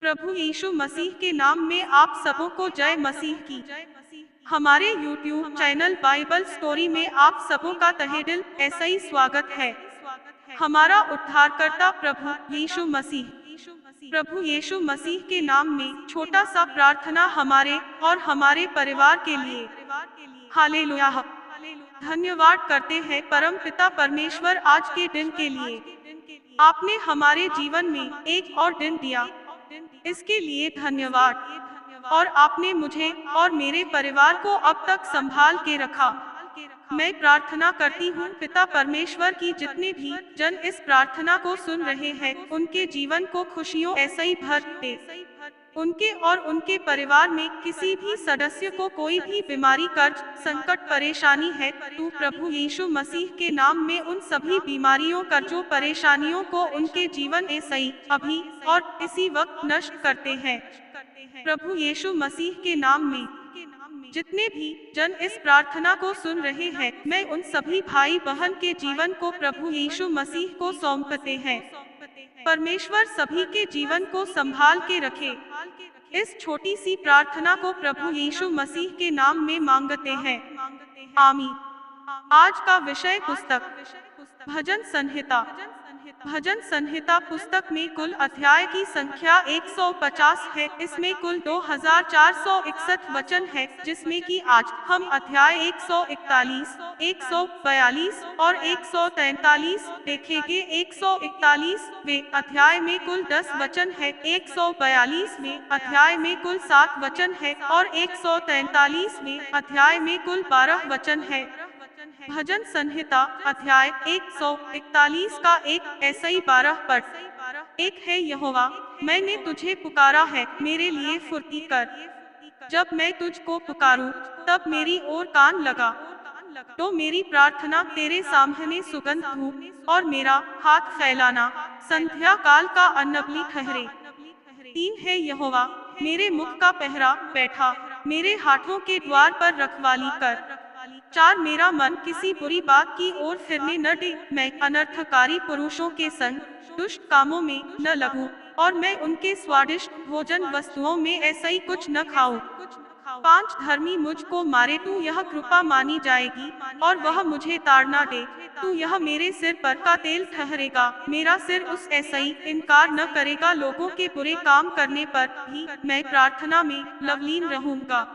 प्रभु यीशु मसीह के नाम में आप सबों को जय मसीह की। हमारे YouTube चैनल बाइबल स्टोरी में आप सबों का तहे दिल ऐसा ही स्वागत है। हमारा उद्धारकर्ता प्रभु यीशु मसीह। प्रभु यीशु मसीह के नाम में छोटा सा प्रार्थना हमारे और हमारे परिवार के लिए। हालेलुया। धन्यवाद करते हैं परम पिता परमेश्वर आज के दिन के लिए। आपने हमारे जीवन में एक और दिन दिया, इसके लिए धन्यवाद। और आपने मुझे और मेरे परिवार को अब तक संभाल के रखा। मैं प्रार्थना करती हूँ पिता परमेश्वर की जितने भी जन इस प्रार्थना को सुन रहे हैं उनके जीवन को खुशियों ऐसा ही भर दे। उनके और उनके परिवार में किसी भी सदस्य को कोई भी बीमारी, कर्ज, संकट, परेशानी है, तू प्रभु यीशु मसीह के नाम में उन सभी बीमारियों, कर्जों, परेशानियों को उनके जीवन में सही अभी और इसी वक्त नष्ट करते हैं। प्रभु यीशु मसीह के नाम में जितने भी जन इस प्रार्थना को सुन रहे हैं, मैं उन सभी भाई बहन के जीवन को प्रभु यीशु मसीह को सौंपते हैं। परमेश्वर सभी के जीवन को संभाल के रखे। इस छोटी सी प्रार्थना को प्रभु यीशु मसीह के नाम में मांगते हैं, आमीन। आज का विषय पुस्तक भजन संहिता। भजन संहिता पुस्तक में कुल अध्याय की संख्या 150 है। इसमें कुल 2461 वचन है, जिसमें कि आज हम अध्याय 141, 142 और 143 देखेंगे। 141वें अध्याय में कुल 10 वचन है, 142वें अध्याय में कुल 7 वचन है और 143वें अध्याय में कुल 12 वचन है। भजन संहिता अध्याय 141 का एक ऐसा ही 12 पद। एक है यहोवा, मैंने तुझे पुकारा है, मेरे लिए फुर्ती कर। जब मैं तुझको पुकारूं, तब मेरी ओर कान लगा। तो मेरी प्रार्थना तेरे सामने सुगंध धूप और मेरा हाथ फैलाना संध्या काल का अन्नबलि ठहरे। 3 है यहोवा, मेरे मुख का पहरा बैठा, मेरे हाथों के द्वार पर रखवाली कर। 4 मेरा मन किसी बुरी बात की ओर फिरने न दे, मैं अनर्थकारी पुरुषों के संग दुष्ट कामों में न लगूं और मैं उनके स्वादिष्ट भोजन वस्तुओं में ऐसा ही कुछ न खाऊं। 5 धर्मी मुझको मारे, तू यह कृपा मानी जाएगी और वह मुझे ताड़ना दे। तू यह मेरे सिर पर का तेल ठहरेगा, मेरा सिर उस ऐसा ही इनकार न करेगा। लोगों के बुरे काम करने पर भी मैं प्रार्थना में लवलीन रहूंगा।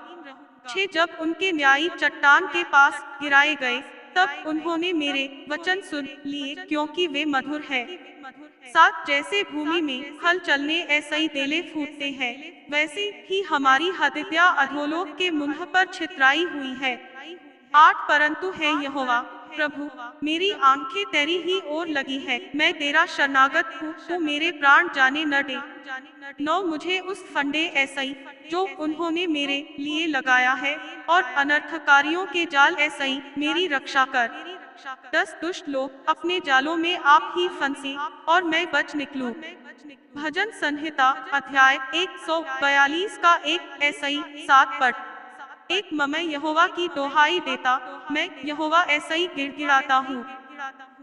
6 जब उनके न्यायी चट्टान के पास गिराए गए, तब उन्होंने मेरे वचन सुन लिए, क्योंकि वे मधुर है। 7 जैसे भूमि में हल चलने ऐसा ही देले फूटते हैं, वैसे ही हमारी हत्या अधोलोक के मुंह पर छितराई हुई है। 8 परंतु है यहोवा प्रभु, मेरी आंखें तेरी ही ओर लगी है, मैं तेरा शरणागत हूँ, तू मेरे प्राण जाने न दे। 9 मुझे उस फंदे ऐसा ही जो उन्होंने मेरे लिए लगाया है और अनर्थकारियों के जाल ऐसा ही मेरी रक्षा कर। 10 दुष्ट लोग अपने जालों में आप ही फंसे और मैं बच निकलूं। भजन संहिता अध्याय 142 का एक ऐसा ही 7 पद। एक मैं यहोवा की दोहाई देता, मैं यहोवा ऐसा ही गिड़गिड़ाता हूँ।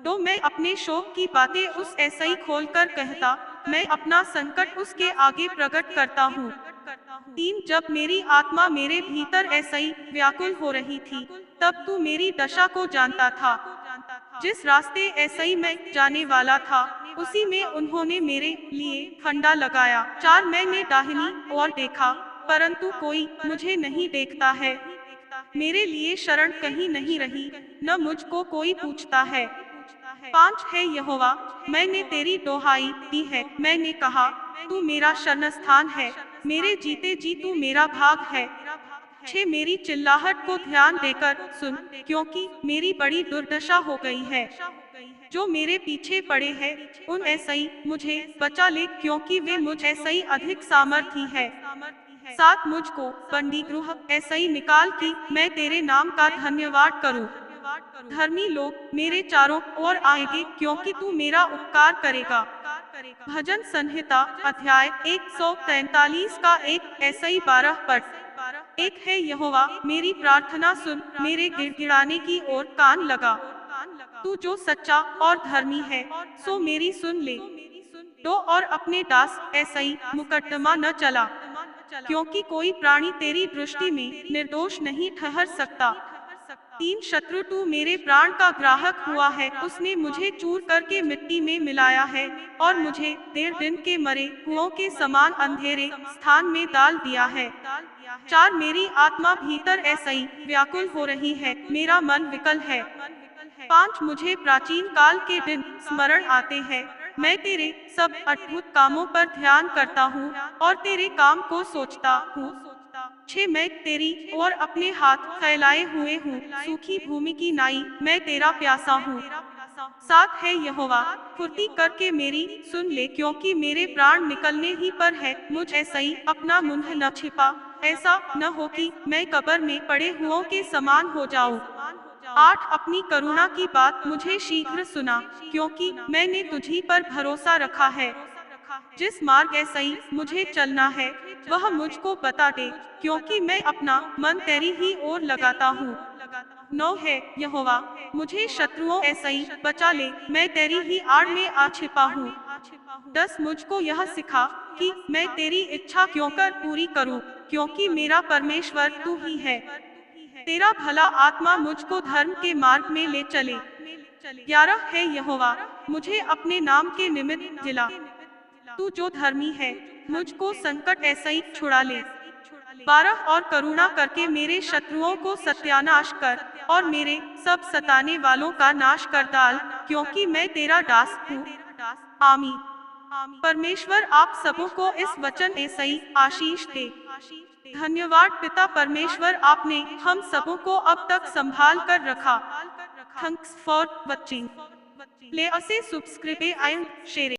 तो मैं अपने शोक की बातें उस ऐसा ही खोलकर कहता, मैं अपना संकट उसके आगे प्रकट करता हूँ। 3 जब मेरी आत्मा मेरे भीतर ऐसा ही व्याकुल हो रही थी, तब तू मेरी दशा को जानता था। जिस रास्ते ऐसा ही मैं जाने वाला था, उसी में उन्होंने मेरे लिए फंदा लगाया। 4 मैंने दाहिनी ओर देखा, परंतु कोई मुझे नहीं देखता है। मेरे लिए शरण कहीं नहीं रही, न मुझको कोई पूछता है। 5 है यहोवा, मैंने तेरी दोहाई दी है, मैंने कहा तू मेरा शरणस्थान है, मेरे जीते जी तू मेरा भाग है। 6 मेरी चिल्लाहट को ध्यान देकर सुन, क्योंकि मेरी बड़ी दुर्दशा हो गई है। जो मेरे पीछे पड़े हैं, उन ऐसा ही मुझे बचा ले, क्योंकि वे मुझ ऐसा ही अधिक सामर्थी है। 7 मुझको बंदी गृह ऐसा ही निकाल कि मैं तेरे नाम का धन्यवाद करूं। धर्मी लोग मेरे चारों ओर आएंगे, क्योंकि तू मेरा उपकार करेगा। भजन संहिता अध्याय 143 का एक ऐसा ही 12 पद। एक है यहोवा, मेरी प्रार्थना सुन, मेरे गिड़गिड़ाने की ओर कान लगा। तू जो सच्चा और धर्मी है, सो मेरी सुन ले। तो और अपने दास ऐसई मुकदमा न चला, क्योंकि कोई प्राणी तेरी दृष्टि में निर्दोष नहीं ठहर सकता। 3 शत्रु तू मेरे प्राण का ग्राहक हुआ है, उसने मुझे चूर करके मिट्टी में मिलाया है और मुझे 1.5 दिन के मरे हुओं के समान अंधेरे स्थान में डाल दिया है। 4 मेरी आत्मा भीतर ऐसे ही व्याकुल हो रही है, मेरा मन विकल है। 5 मुझे प्राचीन काल के दिन स्मरण आते हैं, मैं तेरे सब अद्भुत कामों पर ध्यान करता हूँ और तेरे काम को सोचता हूँ। 6 मैं तेरी और अपने हाथ फैलाए हुए हूँ, सूखी भूमि की नाई मैं तेरा प्यासा हूँ। 7 है यहोवा, फुर्ती करके मेरी सुन ले, क्योंकि मेरे प्राण निकलने ही पर है, मुझ ऐसा ही अपना मुंह न छिपा, ऐसा न हो कि मैं कब्र में पड़े हुओं के समान हो जाऊं। 8 अपनी करुणा की बात मुझे शीघ्र सुना, क्योंकि मैंने तुझी पर भरोसा रखा है। जिस मार्ग ऐसा ही मुझे चलना है, वह मुझको बता दे, क्योंकि मैं अपना मन तेरी ही ओर लगाता हूँ। 9 है यहोवा, मुझे शत्रुओं ऐसा ही बचा ले, मैं तेरी ही आड़ में आ छिपा हूँ। 10 मुझको यह सिखा कि मैं तेरी इच्छा क्यों कर पूरी करूँ, क्योंकि मेरा परमेश्वर तू ही है। तेरा भला आत्मा मुझको धर्म के मार्ग में ले चले। 11 है यहोवा, मुझे अपने नाम के निमित्त जिला, तू जो धर्मी है, मुझको संकट ऐसा ही छुड़ा ले। 12 और करुणा करके मेरे शत्रुओं को सत्यानाश कर और मेरे सब सताने वालों का नाश कर डाल, क्योंकि मैं तेरा दास हूँ। आमीन। परमेश्वर आप सबों को इस वचन ऐसा ही आशीष दे। धन्यवाद पिता परमेश्वर, आपने हम सबों को अब तक संभाल कर रखा। Thanks for watching. Please subscribe and share.